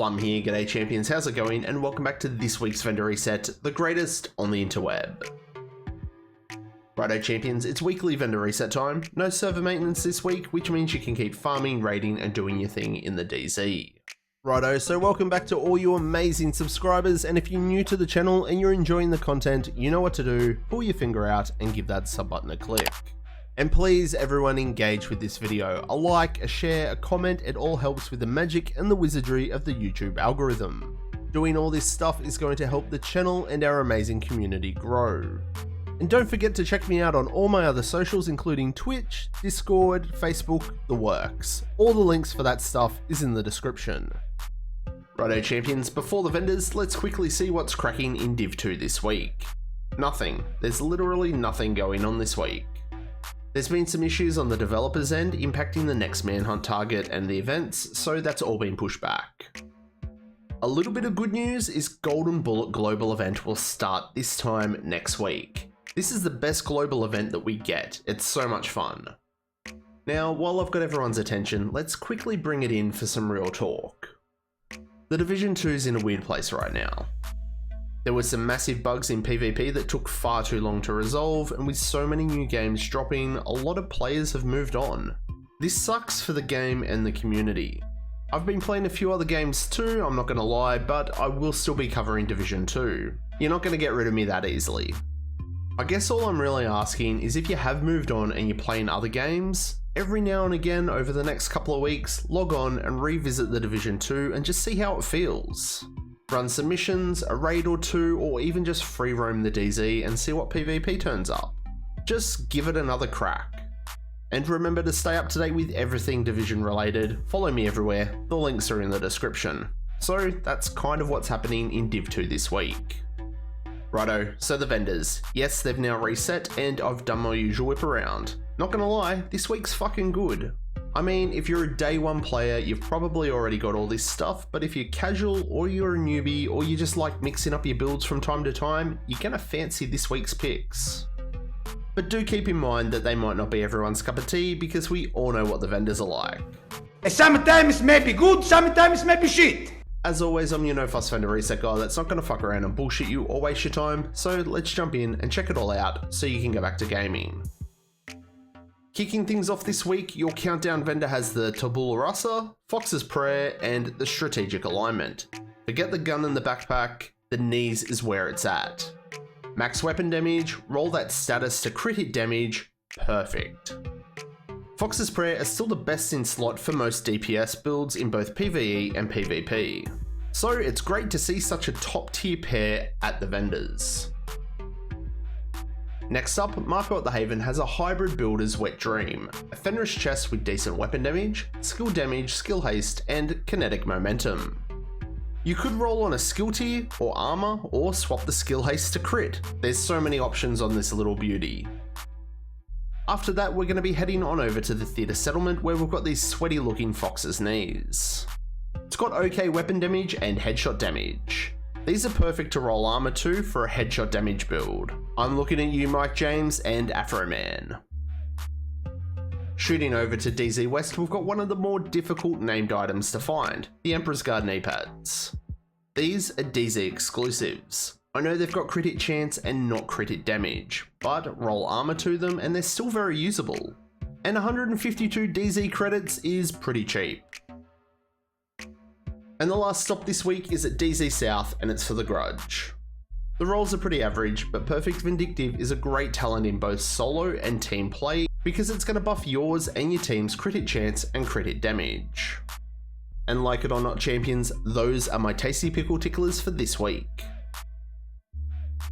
Plum here, g'day champions, how's it going? And welcome back to this week's vendor reset, the greatest on the interweb. Righto champions, it's weekly vendor reset time, no server maintenance this week, which means you can keep farming, raiding and doing your thing in the DZ. Righto, so welcome back to all you amazing subscribers, and if you're new to the channel and you're enjoying the content, you know what to do, pull your finger out and give that sub button a click. And please everyone engage with this video. A like, a share, a comment, it all helps with the magic and the wizardry of the YouTube algorithm. Doing all this stuff is going to help the channel and our amazing community grow. And don't forget to check me out on all my other socials, including Twitch, Discord, Facebook, the works. All the links for that stuff is in the description. Righto champions, before the vendors, let's quickly see what's cracking in Div 2 this week. Nothing. There's literally nothing going on this week. There's been some issues on the developer's end impacting the next Manhunt target and the events, so that's all been pushed back. A little bit of good news is Golden Bullet Global event will start this time next week. This is the best global event that we get, it's so much fun. Now, while I've got everyone's attention, let's quickly bring it in for some real talk. The Division 2's in a weird place right now. There were some massive bugs in PvP that took far too long to resolve, and with so many new games dropping, a lot of players have moved on. This sucks for the game and the community. I've been playing a few other games too, I'm not gonna lie, but I will still be covering Division 2. You're not gonna get rid of me that easily. I guess all I'm really asking is if you have moved on and you're playing other games, every now and again over the next couple of weeks, log on and revisit the Division 2 and just see how it feels. Run some missions, a raid or two, or even just free roam the DZ and see what PvP turns up. Just give it another crack. And remember to stay up to date with everything Division related, follow me everywhere, the links are in the description. So that's kind of what's happening in Div 2 this week. Righto, so the vendors. Yes, they've now reset and I've done my usual whip around. Not gonna lie, this week's fucking good. I mean, if you're a day one player, you've probably already got all this stuff, but if you're casual or you're a newbie or you just like mixing up your builds from time to time, you're gonna fancy this week's picks. But do keep in mind that they might not be everyone's cup of tea because we all know what the vendors are like. Sometimes may be good, sometimes may be shit. As always, I'm your no fuss vendor reset guy that's not gonna fuck around and bullshit you or waste your time, so let's jump in and check it all out so you can go back to gaming. Kicking things off this week, your countdown vendor has the Tabula Rasa, Fox's Prayer, and the Strategic Alignment. Forget the gun and the backpack, the knees is where it's at. Max weapon damage, roll that status to crit hit damage, perfect. Fox's Prayer is still the best in slot for most DPS builds in both PvE and PvP. So it's great to see such a top tier pair at the vendors. Next up, Marco at the Haven has a hybrid builder's wet dream, a Fenris chest with decent weapon damage, skill haste, and kinetic momentum. You could roll on a skill tier or armor, or swap the skill haste to crit. There's so many options on this little beauty. After that, we're going to be heading on over to the Theatre Settlement where we've got these sweaty looking Fox's Knees. It's got okay weapon damage and headshot damage. These are perfect to roll armor to for a headshot damage build. I'm looking at you, Mike James and Afro Man. Shooting over to DZ West, we've got one of the more difficult named items to find, the Emperor's Guard KNEEPADS. These are DZ exclusives. I know they've got crit hit chance and not crit hit damage, but roll armor to them and they're still very usable. And 152 DZ credits is pretty cheap. And the last stop this week is at DZ South and it's for the Grudge. The rolls are pretty average, but Perfect Vindictive is a great talent in both solo and team play because it's going to buff yours and your team's crit hit chance and crit hit damage. And like it or not champions, those are my tasty pickle ticklers for this week.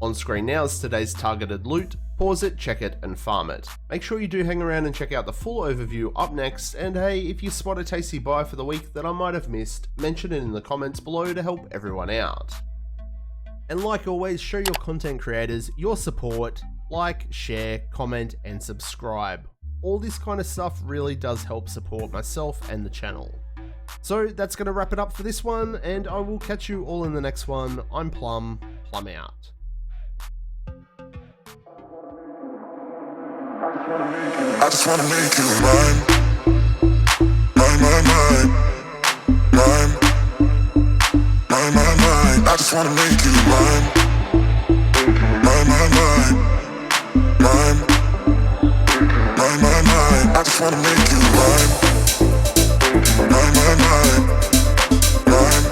On screen now is today's targeted loot. Pause it, check it, and farm it. Make sure you do hang around and check out the full overview up next, and hey, if you spot a tasty buy for the week that I might have missed, mention it in the comments below to help everyone out. And like always, show your content creators your support, like, share, comment, and subscribe. All this kind of stuff really does help support myself and the channel. So that's going to wrap it up for this one, and I will catch you all in the next one. I'm Plum out. I just wanna make you mine, mine, mine, mine, mine. I just wanna make you mine. Mine, mine, mine. Mine. Mine, mine, mine. I just wanna make you mine. Mine, mine, mine. Mine.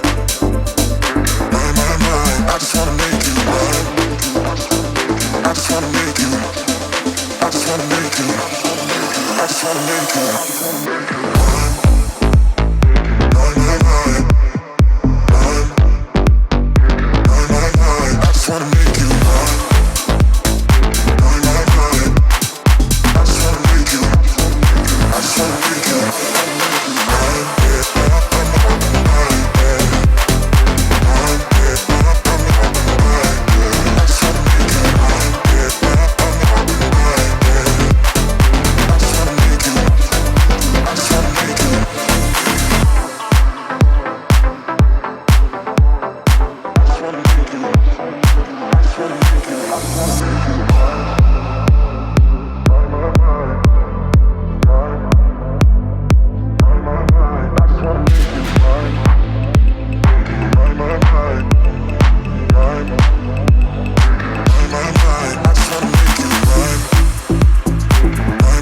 Mine, mine, mine. I just wanna make you mine. I just wanna make you. I just wanna make you. I just wanna make you mine. Mine, mine, mine. Mine. Mine, mine, mine. I just wanna make you mine. Mine, mine, mine. I just wanna make you. I just wanna make you mine.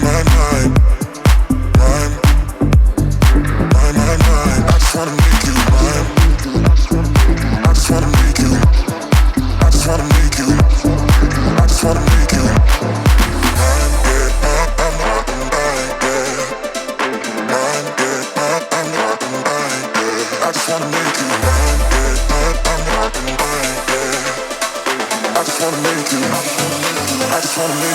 Yeah, mine, yeah. Mine, yeah. I just wanna make you mine. Yeah, mine, yeah. I just wanna make you. I just wanna make you.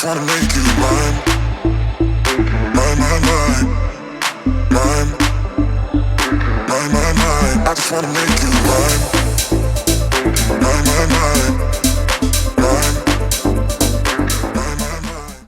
just wanna make you mine. Mine, mine, mine. Mine. Mine, mine, mine. I just wanna make you mine. Mine, mine, mine.